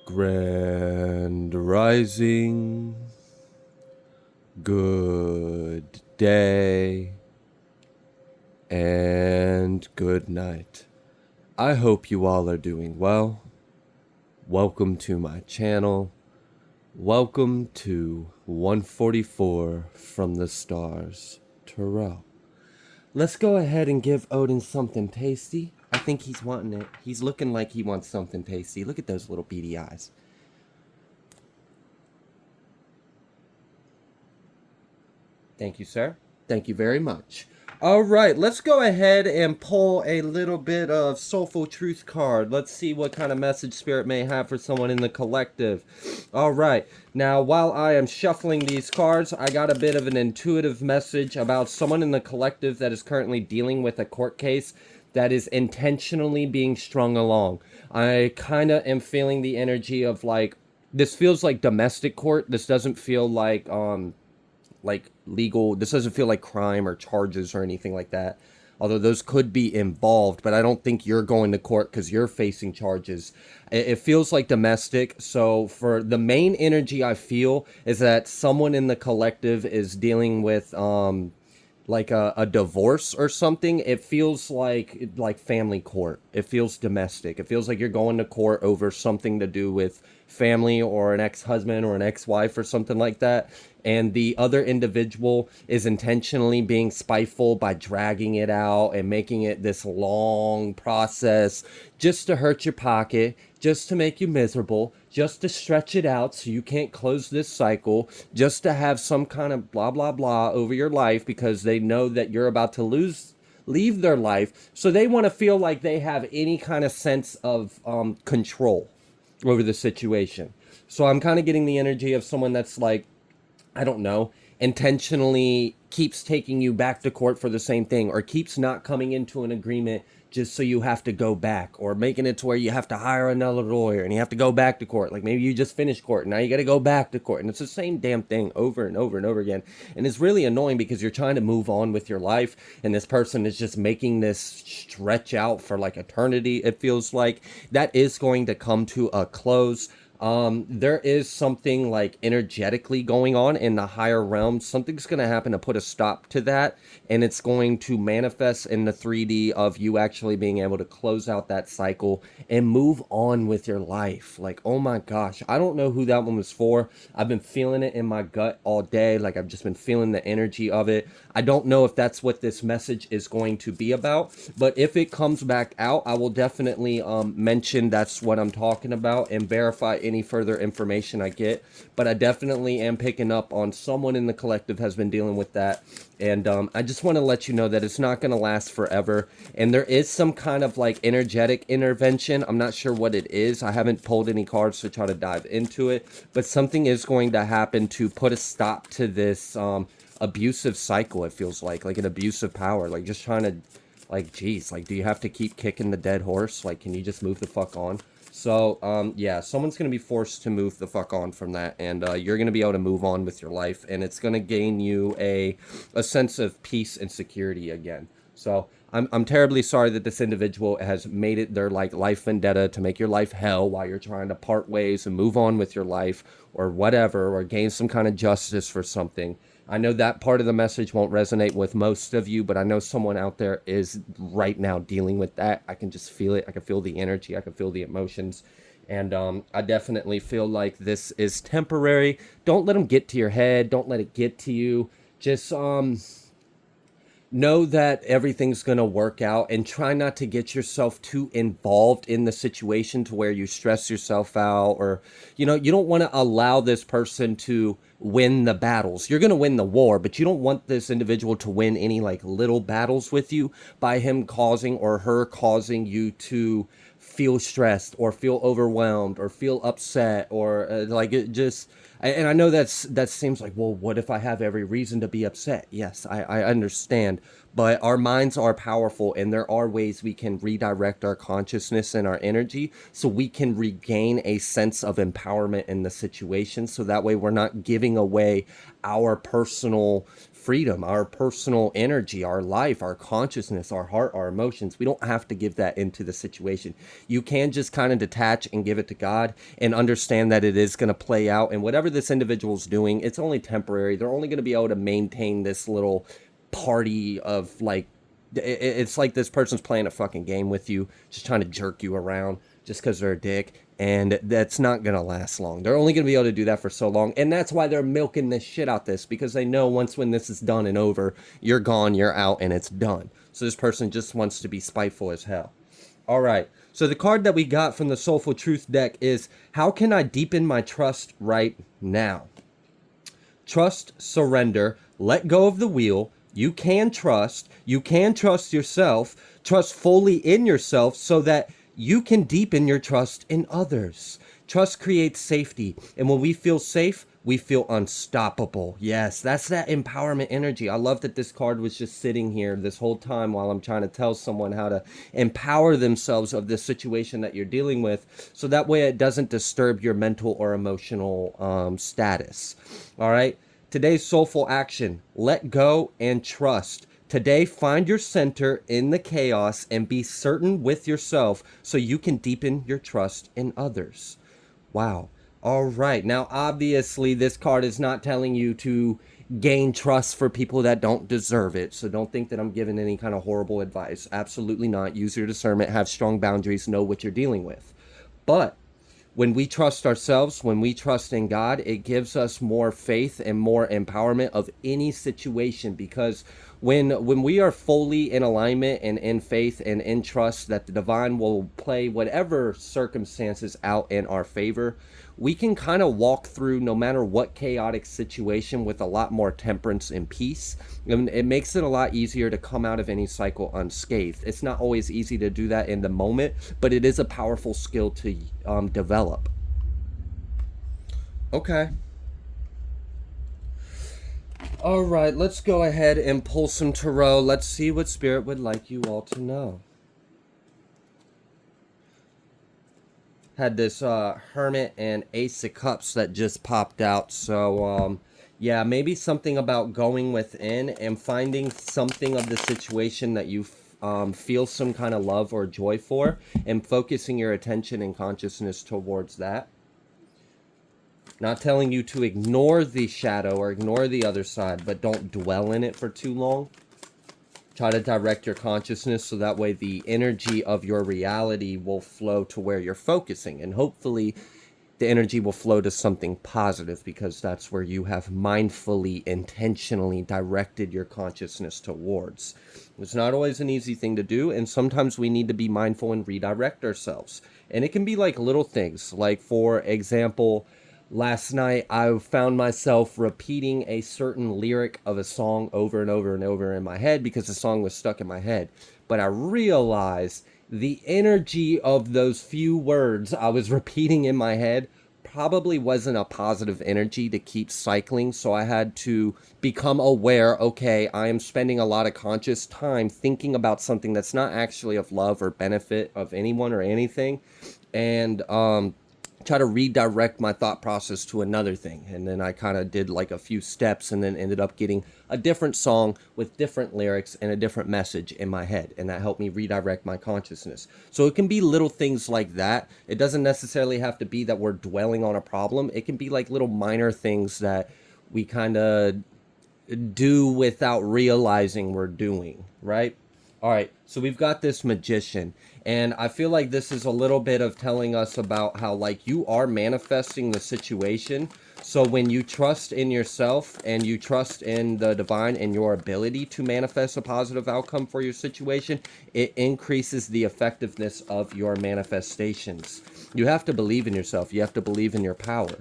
Grand Rising, good day, and good night. I hope you all are doing well. Welcome to my channel. Welcome to 144 from the stars, Terrell. Let's go ahead and give Odin something tasty. I think he's wanting it. He's looking like he wants something tasty. Look at those little beady eyes. Thank you, sir. Thank you very much. All right, let's go ahead and pull a little bit of Soulful Truth card. Let's see what kind of message Spirit may have for someone in the collective. All right, now while I am shuffling these cards, I got a bit of an intuitive message about someone in the collective that is currently dealing with a court case that is intentionally being strung along. I kind of am feeling the energy of like, this feels like domestic court. This doesn't feel like legal. This doesn't feel like crime or charges or anything like that, although those could be involved, but I don't think you're going to court because you're facing charges. It feels like domestic. So for the main energy I feel is that someone in the collective is dealing with like a divorce or something. It feels like family court. It feels domestic. It feels like you're going to court over something to do with family or an ex-husband or an ex-wife or something like that. And the other individual is intentionally being spiteful by dragging it out and making it this long process just to hurt your pocket, just to make you miserable, just to stretch it out so you can't close this cycle, just to have some kind of blah, blah, blah over your life because they know that you're about to leave their life. So they want to feel like they have any kind of sense of control over the situation. So I'm kind of getting the energy of someone that's like, I don't know, intentionally keeps taking you back to court for the same thing, or keeps not coming into an agreement just so you have to go back, or making it to where you have to hire another lawyer and you have to go back to court. Like maybe you just finished court and now you got to go back to court, and it's the same damn thing over and over and over again. And it's really annoying because you're trying to move on with your life and this person is just making this stretch out for like eternity. It feels like that is going to come to a close. There is something like energetically going on in the higher realm. Something's going to happen to put a stop to that, and it's going to manifest in the 3D of you actually being able to close out that cycle and move on with your life. Like, oh my gosh, I don't know who that one was for. I've been feeling it in my gut all day. Like, I've just been feeling the energy of it. I don't know if that's what this message is going to be about, but if it comes back out, I will definitely mention that's what I'm talking about and verify any further information I get. But I definitely am picking up on someone in the collective has been dealing with that. And I just want to let you know that it's not going to last forever. And there is some kind of like energetic intervention. I'm not sure what it is. I haven't pulled any cards to try to dive into it. But something is going to happen to put a stop to this abusive cycle, it feels like an abusive power. Like just trying to, like, geez, like, do you have to keep kicking the dead horse? Like, can you just move the fuck on? So, yeah, someone's going to be forced to move the fuck on from that, and you're going to be able to move on with your life, and it's going to gain you a sense of peace and security again. So, I'm terribly sorry that this individual has made it their, like, life vendetta to make your life hell while you're trying to part ways and move on with your life, or whatever, or gain some kind of justice for something. I know that part of the message won't resonate with most of you, but I know someone out there is right now dealing with that. I can just feel it. I can feel the energy. I can feel the emotions. And I definitely feel like this is temporary. Don't let them get to your head. Don't let it get to you. Just know that everything's going to work out, and try not to get yourself too involved in the situation to where you stress yourself out, or, you know, you don't want to allow this person to win the battles. You're going to win the war, but you don't want this individual to win any like little battles with you by him causing or her causing you to feel stressed or feel overwhelmed or feel upset or like it just. And I know that seems like, well, what if I have every reason to be upset? Yes, I understand, but our minds are powerful, and there are ways we can redirect our consciousness and our energy so we can regain a sense of empowerment in the situation, so that way we're not giving away our personal freedom, our personal energy, our life, our consciousness, our heart, our emotions. We don't have to give that into the situation. You can just kind of detach and give it to God and understand that it is going to play out. And whatever this individual's doing, it's only temporary. They're only going to be able to maintain this little party of like, it's like this person's playing a fucking game with you, just trying to jerk you around just because they're a dick. And that's not going to last long. They're only going to be able to do that for so long. And that's why they're milking this shit out this, because they know once when this is done and over, you're gone, you're out, and it's done. So this person just wants to be spiteful as hell. All right. So the card that we got from the Soulful Truth deck is, how can I deepen my trust right now? Trust, surrender, let go of the wheel. You can trust yourself, trust fully in yourself so that you can deepen your trust in others. Trust creates safety. And when we feel safe, we feel unstoppable. Yes, that's that empowerment energy. I love that this card was just sitting here this whole time while I'm trying to tell someone how to empower themselves of this situation that you're dealing with. So that way it doesn't disturb your mental or emotional status. All right. Today's soulful action, let go and trust. Today, find your center in the chaos and be certain with yourself so you can deepen your trust in others. Wow. All right. Now, obviously, this card is not telling you to gain trust for people that don't deserve it. So don't think that I'm giving any kind of horrible advice. Absolutely not. Use your discernment, have strong boundaries, know what you're dealing with. But when we trust ourselves, when we trust in God, it gives us more faith and more empowerment of any situation, because when we are fully in alignment and in faith and in trust that the divine will play whatever circumstances out in our favor, we can kind of walk through no matter what chaotic situation with a lot more temperance and peace. And it makes it a lot easier to come out of any cycle unscathed. It's not always easy to do that in the moment, but it is a powerful skill to develop. Okay. All right, let's go ahead and pull some tarot. Let's see what Spirit would like you all to know. Had this Hermit and Ace of Cups that just popped out. So, yeah, maybe something about going within and finding something of the situation that you feel some kind of love or joy for, and focusing your attention and consciousness towards that. Not telling you to ignore the shadow or ignore the other side, but don't dwell in it for too long. Try to direct your consciousness so that way the energy of your reality will flow to where you're focusing. And hopefully the energy will flow to something positive, because that's where you have mindfully, intentionally directed your consciousness towards. It's not always an easy thing to do, and sometimes we need to be mindful and redirect ourselves. And it can be like little things. Like, for example, last night I found myself repeating a certain lyric of a song over and over and over in my head because the song was stuck in my head. But I realized the energy of those few words I was repeating in my head probably wasn't a positive energy to keep cycling. So I had to become aware, okay, I am spending a lot of conscious time thinking about something that's not actually of love or benefit of anyone or anything. And try to redirect my thought process to another thing. And then I kind of did like a few steps and then ended up getting a different song with different lyrics and a different message in my head. And that helped me redirect my consciousness. So it can be little things like that. It doesn't necessarily have to be that we're dwelling on a problem. It can be like little minor things that we kind of do without realizing we're doing, right? All right, so we've got this Magician, and I feel like this is a little bit of telling us about how, like, you are manifesting the situation. So when you trust in yourself and you trust in the divine and your ability to manifest a positive outcome for your situation, it increases the effectiveness of your manifestations. You have to believe in yourself. You have to believe in your power.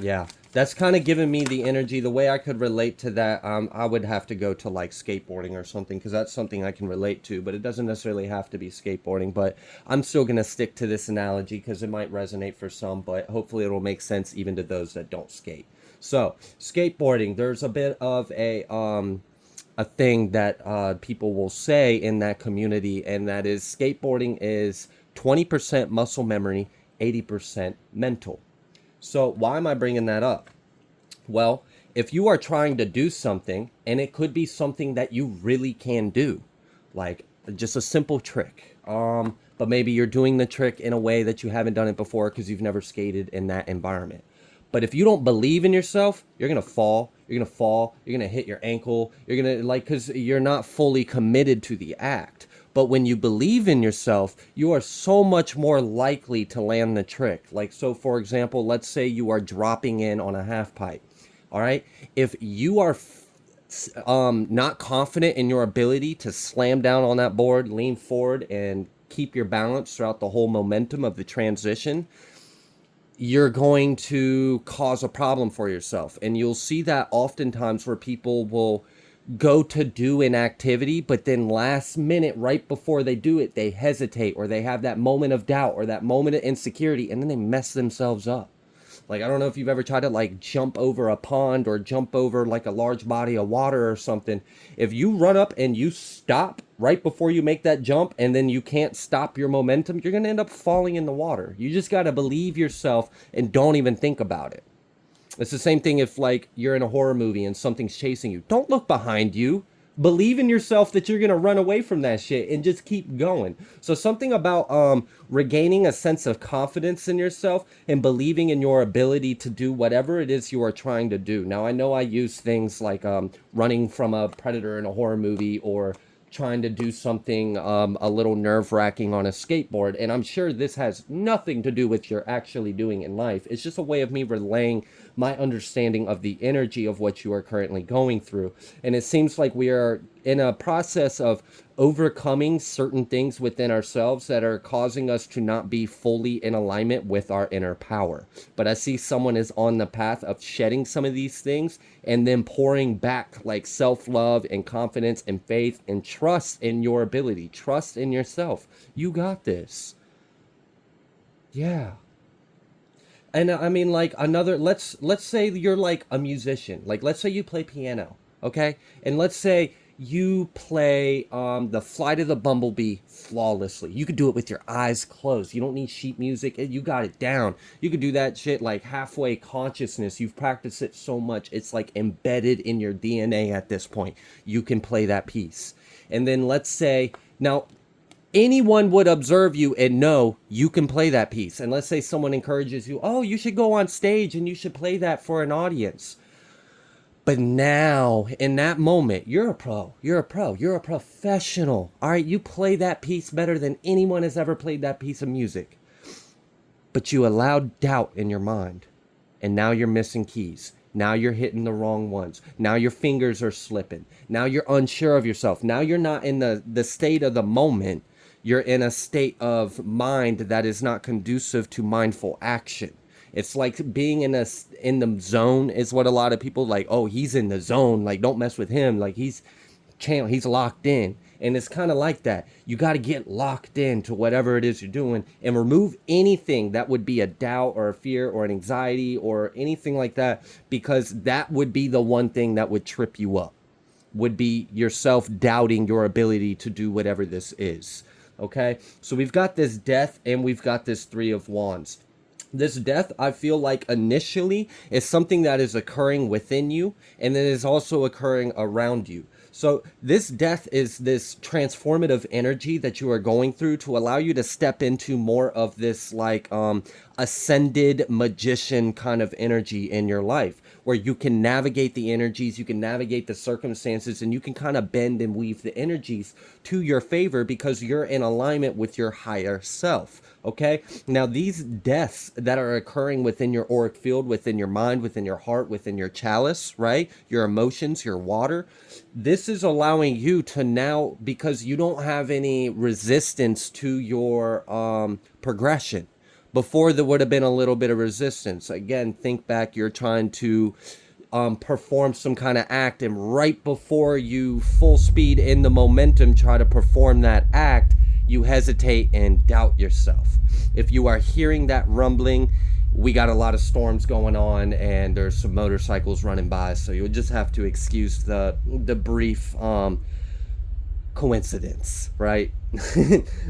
Yeah, that's kind of giving me the energy. The way I could relate to that, I would have to go to like skateboarding or something, because that's something I can relate to, but it doesn't necessarily have to be skateboarding. But I'm still going to stick to this analogy because it might resonate for some, but hopefully it'll make sense even to those that don't skate. So skateboarding, there's a bit of a thing that people will say in that community, and that is skateboarding is 20% muscle memory, 80% mental. So why am I bringing that up? Well, if you are trying to do something, and it could be something that you really can do, like just a simple trick, but maybe you're doing the trick in a way that you haven't done it before because you've never skated in that environment. But if you don't believe in yourself, you're gonna fall. You're gonna fall. You're gonna hit your ankle. You're gonna because you're not fully committed to the act. But when you believe in yourself, you are so much more likely to land the trick. Like, so for example, let's say you are dropping in on a half pipe. All right. If you are not confident in your ability to slam down on that board, lean forward, and keep your balance throughout the whole momentum of the transition, you're going to cause a problem for yourself. And you'll see that oftentimes where people will go to do an activity, but then last minute, right before they do it, they hesitate, or they have that moment of doubt or that moment of insecurity, and then they mess themselves up. Like, I don't know if you've ever tried to like jump over a pond or jump over like a large body of water or something. If you run up and you stop right before you make that jump, and then you can't stop your momentum, you're going to end up falling in the water. You just got to believe yourself and don't even think about it. It's the same thing if like you're in a horror movie and something's chasing you. Don't look behind you. Believe in yourself that you're going to run away from that shit and just keep going. So something about regaining a sense of confidence in yourself and believing in your ability to do whatever it is you are trying to do. Now, I know I use things like running from a predator in a horror movie, or trying to do something a little nerve-wracking on a skateboard, and I'm sure this has nothing to do with what you're actually doing in life. It's just a way of me relaying my understanding of the energy of what you are currently going through. And it seems like we are in a process of overcoming certain things within ourselves that are causing us to not be fully in alignment with our inner power. But I see someone is on the path of shedding some of these things and then pouring back like self-love and confidence and faith and trust in your ability, trust in yourself. You got this. Yeah. And I mean, like, another, let's say you're like a musician. Like, let's say you play piano, okay? And let's say you play the Flight of the Bumblebee flawlessly. You could do it with your eyes closed. You don't need sheet music. You got it down. You could do that shit like halfway consciousness. You've practiced it so much, it's like embedded in your DNA at this point. You can play that piece. And then let's say, now, anyone would observe you and know you can play that piece. And let's say someone encourages you, oh, you should go on stage and you should play that for an audience. But now, in that moment, you're a pro, you're a professional. All right, you play that piece better than anyone has ever played that piece of music. But you allowed doubt in your mind. And now you're missing keys. Now you're hitting the wrong ones. Now your fingers are slipping. Now you're unsure of yourself. Now you're not in the state of the moment. You're in a state of mind that is not conducive to mindful action. It's like being in the zone is what a lot of people like, oh, he's in the zone. Like, don't mess with him. Like, he's locked in. And it's kind of like that. You got to get locked in to whatever it is you're doing and remove anything that would be a doubt or a fear or an anxiety or anything like that, because that would be the one thing that would trip you up, would be yourself doubting your ability to do whatever this is. Okay, so we've got this death and we've got this Three of Wands. This death, I feel like initially is something that is occurring within you, and then is also occurring around you. So this death is this transformative energy that you are going through to allow you to step into more of this like ascended magician kind of energy in your life, where you can navigate the energies, you can navigate the circumstances, and you can kind of bend and weave the energies to your favor because you're in alignment with your higher self. Okay, now these deaths that are occurring within your auric field, within your mind, within your heart, within your chalice, right? Your emotions, your water. This is allowing you to now, because you don't have any resistance to your progression. Before, there would have been a little bit of resistance. Again, think back, you're trying to perform some kind of act, and right before you full speed in the momentum try to perform that act, you hesitate and doubt yourself. If you are hearing that rumbling, we got a lot of storms going on and there's some motorcycles running by, so you'll just have to excuse the brief coincidence, right?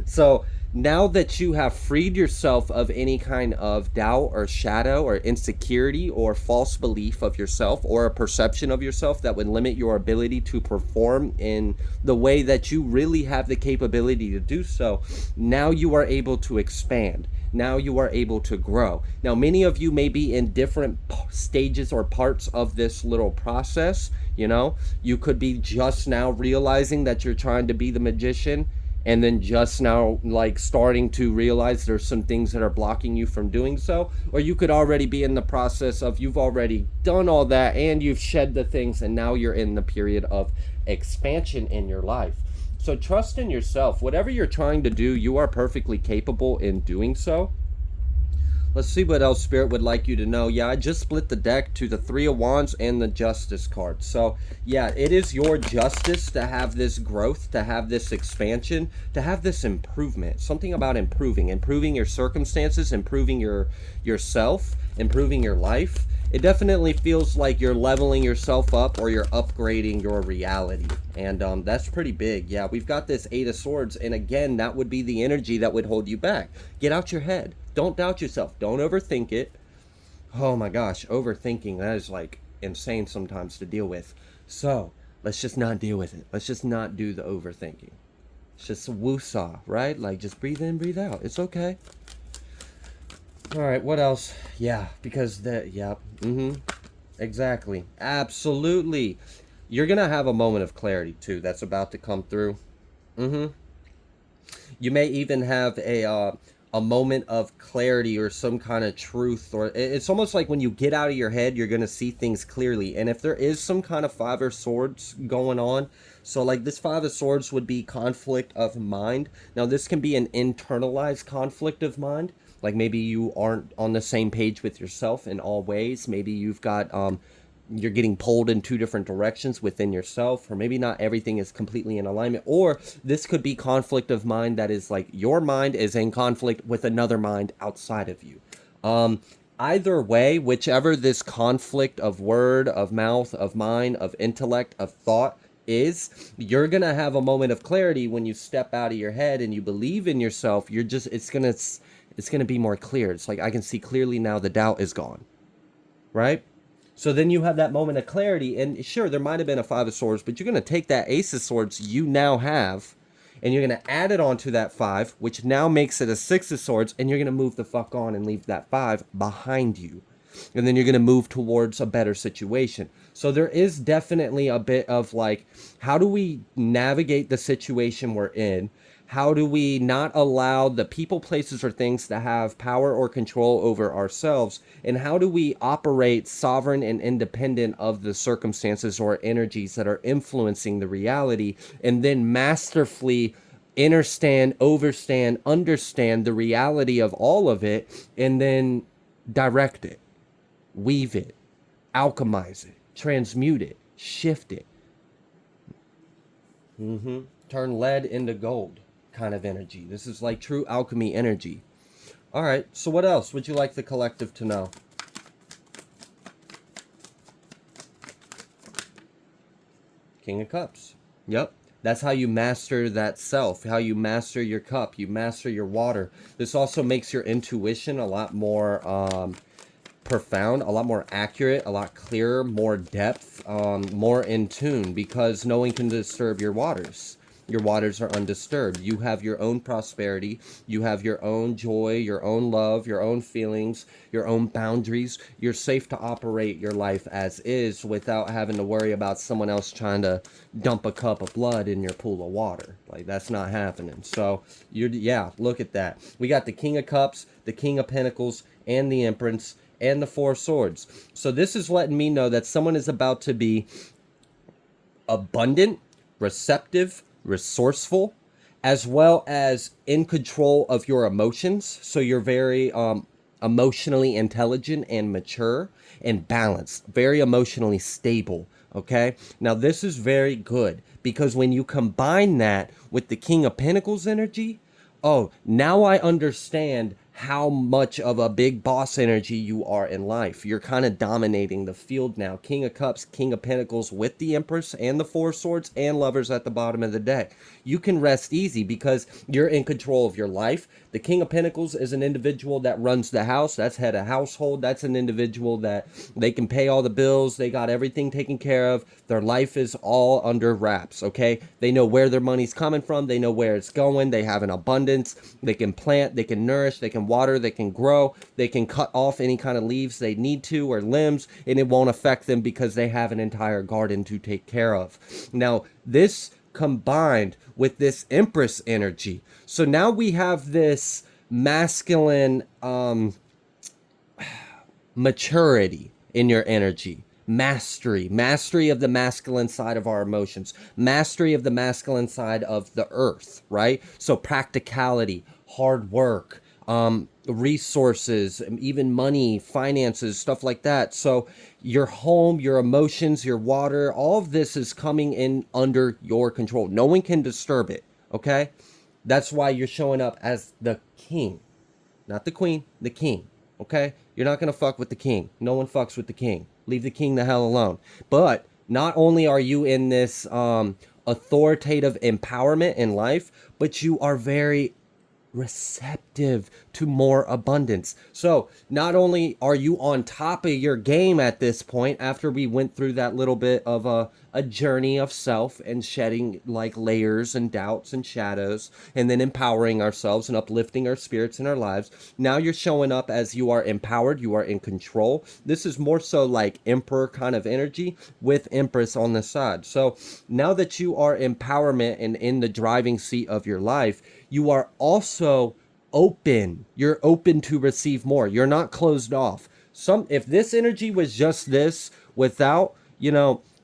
So Now that you have freed yourself of any kind of doubt or shadow or insecurity or false belief of yourself or a perception of yourself that would limit your ability to perform in the way that you really have the capability to do so, now you are able to expand. Now you are able to grow. Now, many of you may be in different stages or parts of this little process. You know, you could be just now realizing that you're trying to be the magician, and then just now like starting to realize there's some things that are blocking you from doing so. Or you could already be in the process of you've already done all that and you've shed the things, and now you're in the period of expansion in your life. So trust in yourself. Whatever you're trying to do, you are perfectly capable in doing so. Let's see what else Spirit would like you to know. Yeah, I just split the deck to the Three of Wands and the Justice card. So, yeah, it is your justice to have this growth, to have this expansion, to have this improvement. Something about improving your circumstances, improving yourself, improving your life. It definitely feels like you're leveling yourself up or you're upgrading your reality. And that's pretty big. Yeah, we've got this Eight of Swords. And again, that would be the energy that would hold you back. Get out your head. Don't doubt yourself. Don't overthink it. Oh my gosh, overthinking, that is like insane sometimes to deal with. So let's just not deal with it. Let's just not do the overthinking. It's just woo-saw, right? Like just breathe in, breathe out. It's okay. All right, what else? Yeah, because exactly. Absolutely. You're going to have a moment of clarity too that's about to come through. You may even have a moment of clarity or some kind of truth, or it's almost like when you get out of your head, you're going to see things clearly. And if there is some kind of Five of Swords going on, so like this Five of Swords would be conflict of mind. Now this can be an internalized conflict of mind. Like maybe you aren't on the same page with yourself in all ways. Maybe you've got you're getting pulled in two different directions within yourself, or maybe not everything is completely in alignment. Or this could be conflict of mind that is like your mind is in conflict with another mind outside of you. Either way, whichever this conflict of word, of mouth, of mind, of intellect, of thought is, you're gonna have a moment of clarity when you step out of your head and you believe in yourself. You're just it's gonna be more clear. It's like I can see clearly now, the doubt is gone, right? So then you have that moment of clarity, and sure, there might have been a Five of Swords, but you're going to take that Ace of Swords you now have, and you're going to add it onto that 5, which now makes it a 6 of Swords, and you're going to move the fuck on and leave that 5 behind you. And then you're going to move towards a better situation. So there is definitely a bit of like, how do we navigate the situation we're in? How do we not allow the people, places, or things to have power or control over ourselves? And how do we operate sovereign and independent of the circumstances or energies that are influencing the reality, and then masterfully understand the reality of all of it, and then direct it, weave it, alchemize it, transmute it, shift it. Turn lead into gold kind of energy. This is like true alchemy energy. All right, so what else would you like the collective to know? King of Cups. Yep. That's how you master that self, how you master your cup, you master your water. This also makes your intuition a lot more profound, a lot more accurate, a lot clearer, more depth, more in tune, because no one can disturb your waters. Your waters are undisturbed. You have your own prosperity. You have your own joy, your own love, your own feelings, your own boundaries. You're safe to operate your life as is without having to worry about someone else trying to dump a cup of blood in your pool of water. Like, that's not happening. So, yeah, look at that. We got the King of Cups, the King of Pentacles, and the Empress, and the Four of Swords. So this is letting me know that someone is about to be abundant, receptive, resourceful, as well as in control of your emotions. So you're very emotionally intelligent and mature and balanced, very emotionally stable. Okay, now this is very good, because when you combine that with the King of Pentacles energy, oh, now I understand how much of a big boss energy you are in life. You're kind of dominating the field now. King of Cups, King of Pentacles with the Empress and the Four Swords and Lovers at the bottom of the deck. You can rest easy because you're in control of your life. The King of Pentacles is an individual that runs the house. That's head of household. That's an individual that they can pay all the bills. They got everything taken care of. Their life is all under wraps, okay? They know where their money's coming from. They know where it's going. They have an abundance. They can plant. They can nourish. They can water. They can grow. They can cut off any kind of leaves they need to or limbs, and it won't affect them because they have an entire garden to take care of. Now, this combined with this Empress energy. So now we have this masculine maturity in your energy. Mastery of the masculine side of our emotions, mastery of the masculine side of the earth, right? So practicality, hard work, resources, even money, finances, stuff like that. So your home, your emotions, your water, all of this is coming in under your control. No one can disturb it, okay? That's why you're showing up as the king, not the queen, the king, okay? You're not going to fuck with the king. No one fucks with the king. Leave the king the hell alone. But not only are you in this authoritative empowerment in life, but you are very receptive to more abundance. So not only are you on top of your game at this point, after we went through that little bit of a journey of self and shedding like layers and doubts and shadows, and then empowering ourselves and uplifting our spirits in our lives, now you're showing up as you are empowered, you are in control. This is more so like emperor kind of energy with Empress on the side. So now that you are empowerment and in the driving seat of your life, you are also open. You're open to receive more. You're not closed off. If this energy was just this without,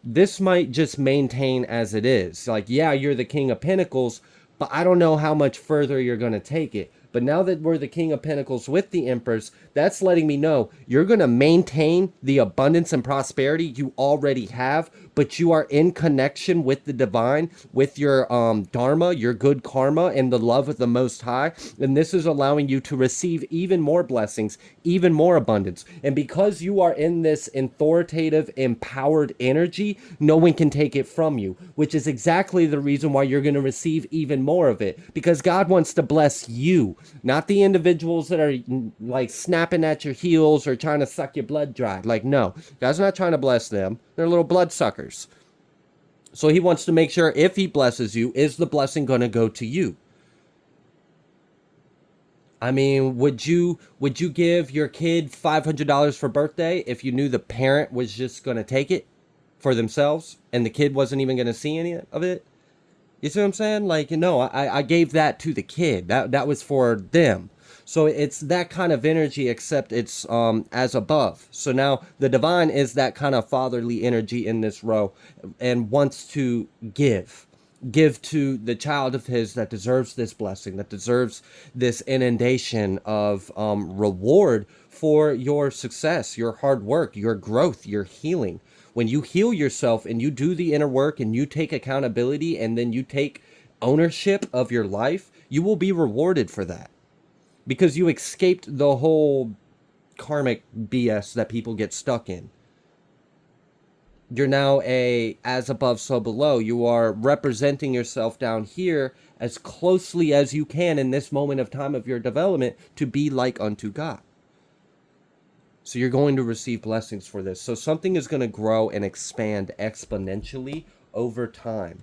this might just maintain as it is. Like, yeah, you're the King of Pentacles, but I don't know how much further you're going to take it. But now that we're the King of Pentacles with the Empress, that's letting me know you're going to maintain the abundance and prosperity you already have, but you are in connection with the divine, with your dharma, your good karma, and the love of the Most High. And this is allowing you to receive even more blessings, even more abundance. And because you are in this authoritative, empowered energy, no one can take it from you, which is exactly the reason why you're going to receive even more of it. Because God wants to bless you, not the individuals that are like snapping at your heels or trying to suck your blood dry. Like, no, God's not trying to bless them. They're little blood suckers. So he wants to make sure if he blesses you, is the blessing going to go to you? I mean, would you give your kid $500 for birthday if you knew the parent was just going to take it for themselves and the kid wasn't even going to see any of it? You see what I'm saying? Like, I gave that to the kid. That was for them. So it's that kind of energy, except it's as above. So now the divine is that kind of fatherly energy in this row and wants to give to the child of his that deserves this blessing, that deserves this inundation of reward for your success, your hard work, your growth, your healing. When you heal yourself and you do the inner work and you take accountability and then you take ownership of your life, you will be rewarded for that. Because you escaped the whole karmic BS that people get stuck in. You're now as above, so below. You are representing yourself down here as closely as you can in this moment of time of your development to be like unto God. So you're going to receive blessings for this. So something is going to grow and expand exponentially over time.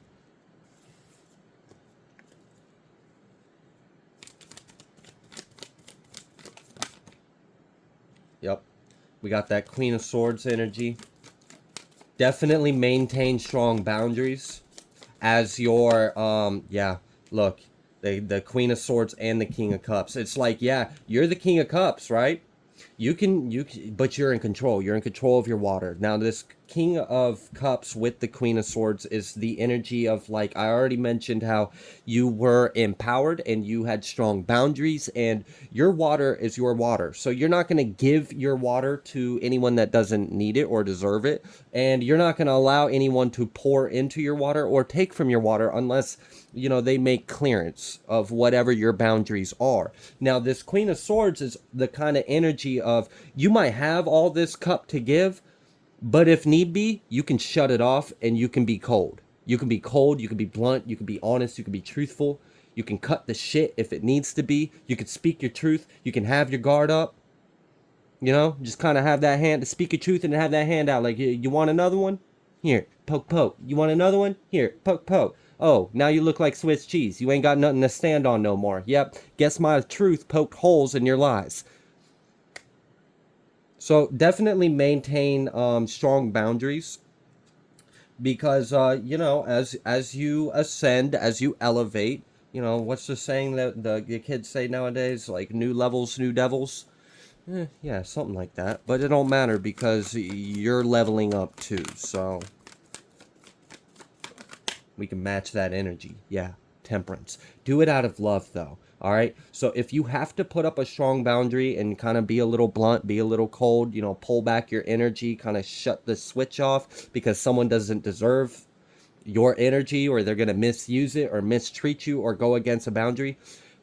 Yep. We got that Queen of Swords energy. Definitely maintain strong boundaries as your, look, the Queen of Swords and the King of Cups. It's like, yeah, you're the King of Cups, right? But you're in control. You're in control of your water. Now, this King of Cups with the Queen of Swords is the energy of, like, I already mentioned how you were empowered and you had strong boundaries, and your water is your water. So you're not going to give your water to anyone that doesn't need it or deserve it. And you're not going to allow anyone to pour into your water or take from your water unless, they make clearance of whatever your boundaries are. Now, this Queen of Swords is the kind of energy of, you might have all this cup to give, but if need be, you can shut it off and you can be cold. You can be cold, you can be blunt, you can be honest, you can be truthful. You can cut the shit if it needs to be. You can speak your truth. You can have your guard up. Just kind of have that hand to speak your truth and have that hand out. Like, you want another one? Here, poke, poke. You want another one? Here, poke, poke. Oh, now you look like Swiss cheese. You ain't got nothing to stand on no more. Yep, guess my truth poked holes in your lies. So definitely maintain strong boundaries, because as you ascend, as you elevate, what's the saying that the kids say nowadays? Like, new levels, new devils. Yeah, something like that. But it don't matter because you're leveling up too. So we can match that energy. Yeah, temperance. Do it out of love, though. All right. So if you have to put up a strong boundary and kind of be a little blunt, be a little cold, pull back your energy, kind of shut the switch off because someone doesn't deserve your energy, or they're going to misuse it or mistreat you or go against a boundary.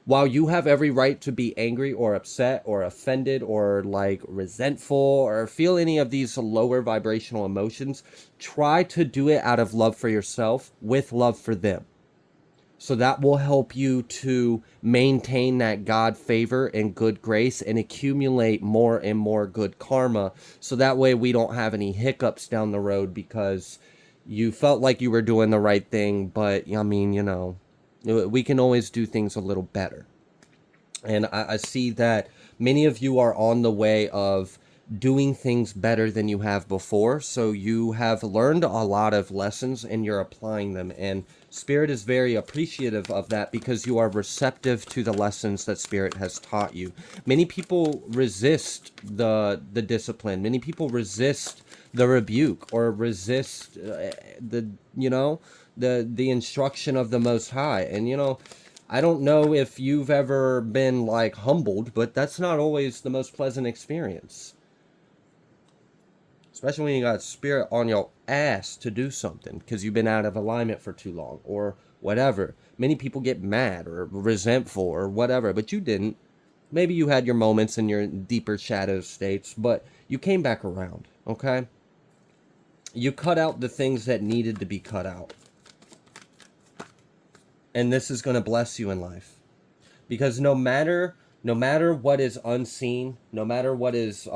While you have every right to be angry or upset or offended or like resentful or feel any of these lower vibrational emotions, try to do it out of love for yourself with love for them. So that will help you to maintain that God favor and good grace and accumulate more and more good karma. So that way we don't have any hiccups down the road because you felt like you were doing the right thing. But I mean, we can always do things a little better. And I see that many of you are on the way of doing things better than you have before. So you have learned a lot of lessons and you're applying them. And Spirit is very appreciative of that because you are receptive to the lessons that Spirit has taught you. Many people resist the discipline. Many people resist the rebuke or resist the instruction of the Most High. And I don't know if you've ever been like humbled, but that's not always the most pleasant experience. Especially when you got Spirit on your ass to do something because you've been out of alignment for too long or whatever. Many people get mad or resentful or whatever, but you didn't. Maybe you had your moments in your deeper shadow states, but you came back around, okay? You cut out the things that needed to be cut out. And this is going to bless you in life. Because no matter what is unseen, no matter what is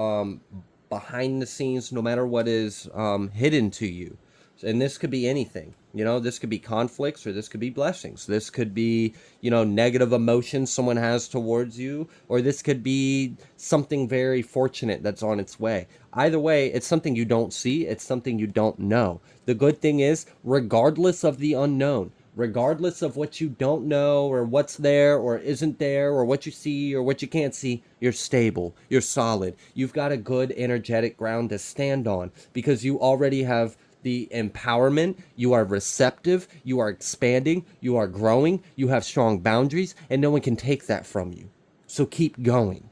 behind the scenes, no matter what is hidden to you, and this could be anything, this could be conflicts or this could be blessings. This could be, negative emotions someone has towards you, or this could be something very fortunate that's on its way. Either way, it's something you don't see. It's something you don't know. The good thing is, regardless of the unknown, regardless of what you don't know or what's there or isn't there or what you see or what you can't see, you're stable, you're solid. You've got a good energetic ground to stand on because you already have the empowerment, you are receptive, you are expanding, you are growing, you have strong boundaries, and no one can take that from you. So keep going.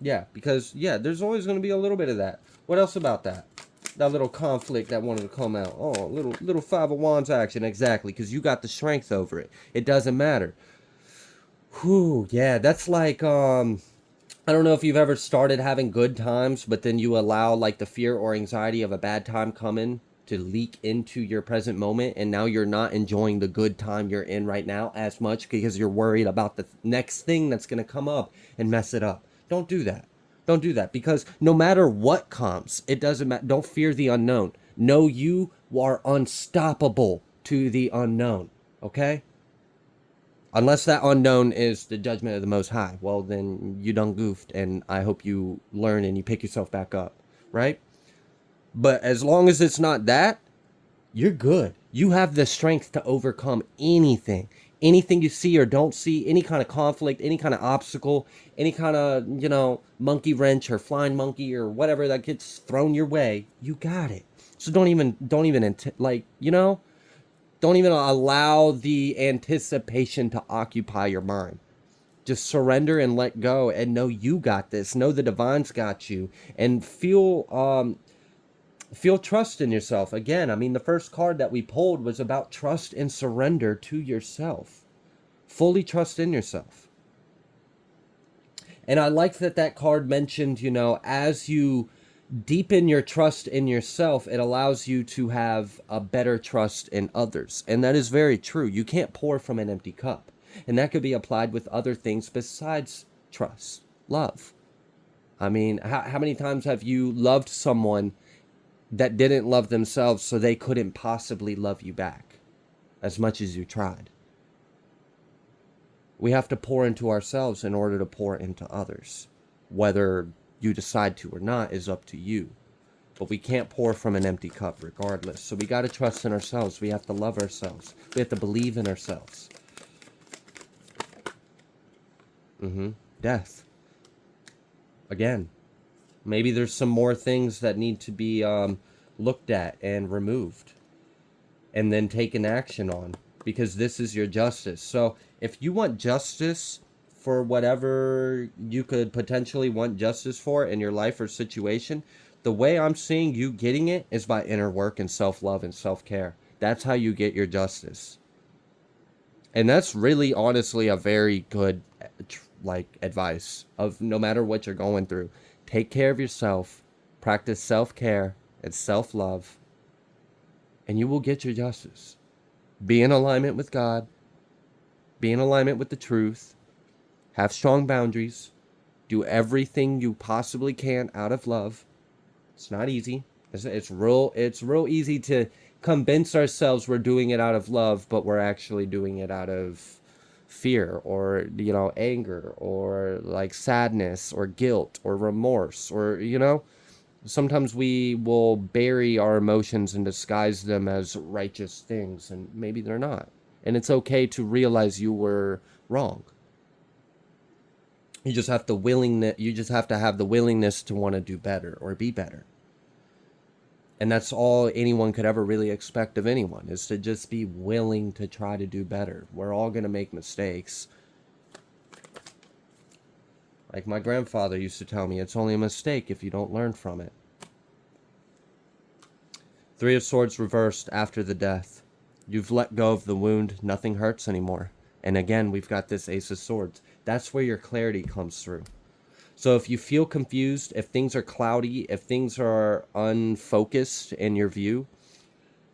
Yeah, because, there's always going to be a little bit of that. What else about that? That little conflict that wanted to come out. Oh, little Five of Wands action, exactly, because you got the strength over it. It doesn't matter. Whew, yeah, that's like, I don't know if you've ever started having good times, but then you allow, like, the fear or anxiety of a bad time coming to leak into your present moment, and now you're not enjoying the good time you're in right now as much because you're worried about the next thing that's going to come up and mess it up. Don't do that. Don't do that because no matter what comes, it doesn't matter. Don't fear the unknown. Know you are unstoppable to the unknown, okay? Unless that unknown is the judgment of the Most High. Well, then you done goofed, and I hope you learn and you pick yourself back up, right? But as long as it's not that, you're good. You have the strength to overcome anything. Anything you see or don't see, any kind of conflict, any kind of obstacle, any kind of, monkey wrench or flying monkey or whatever that gets thrown your way, you got it. So don't even allow the anticipation to occupy your mind. Just surrender and let go and know you got this. Know the divine's got you, and feel trust in yourself. Again, I mean, the first card that we pulled was about trust and surrender to yourself. Fully trust in yourself. And I like that card mentioned, as you deepen your trust in yourself, it allows you to have a better trust in others. And that is very true. You can't pour from an empty cup. And that could be applied with other things besides trust, love. I mean, how many times have you loved someone that didn't love themselves, so they couldn't possibly love you back as much as you tried? We have to pour into ourselves in order to pour into others. Whether you decide to or not is up to you. But we can't pour from an empty cup regardless. So we got to trust in ourselves. We have to love ourselves. We have to believe in ourselves. Death. Again, maybe there's some more things that need to be looked at and removed and then taken action on, because this is your justice. So if you want justice for whatever you could potentially want justice for in your life or situation, the way I'm seeing you getting it is by inner work and self-love and self-care. That's how you get your justice. And that's really honestly a very good advice of no matter what you're going through. Take care of yourself, practice self-care and self-love, and you will get your justice. Be in alignment with God. Be in alignment with the truth. Have strong boundaries. Do everything you possibly can out of love. It's not easy. It's real easy to convince ourselves we're doing it out of love, but we're actually doing it out of fear or, anger or sadness or guilt or remorse or, sometimes we will bury our emotions and disguise them as righteous things, and maybe they're not. And it's okay to realize you were wrong. You just have to have the willingness to want to do better or be better. And that's all anyone could ever really expect of anyone, is to just be willing to try to do better. We're all going to make mistakes. Like my grandfather used to tell me, it's only a mistake if you don't learn from it. Three of Swords reversed after the death. You've let go of the wound. Nothing hurts anymore. And again, we've got this Ace of Swords. That's where your clarity comes through. So if you feel confused, if things are cloudy, if things are unfocused in your view,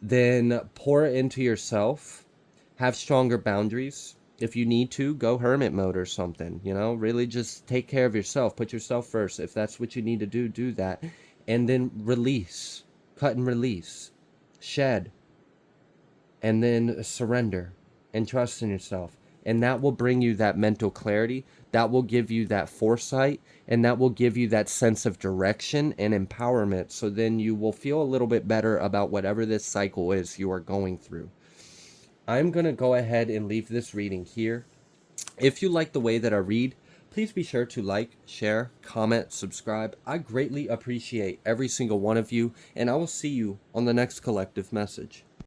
then pour it into yourself. Have stronger boundaries. If you need to, go hermit mode or something. Really just take care of yourself. Put yourself first. If that's what you need to do, do that. And then release. Cut and release. Shed. And then surrender. And trust in yourself. And that will bring you that mental clarity. That will give you that foresight. And that will give you that sense of direction and empowerment. So then you will feel a little bit better about whatever this cycle is you are going through. I'm going to go ahead and leave this reading here. If you like the way that I read, please be sure to like, share, comment, subscribe. I greatly appreciate every single one of you. And I will see you on the next collective message.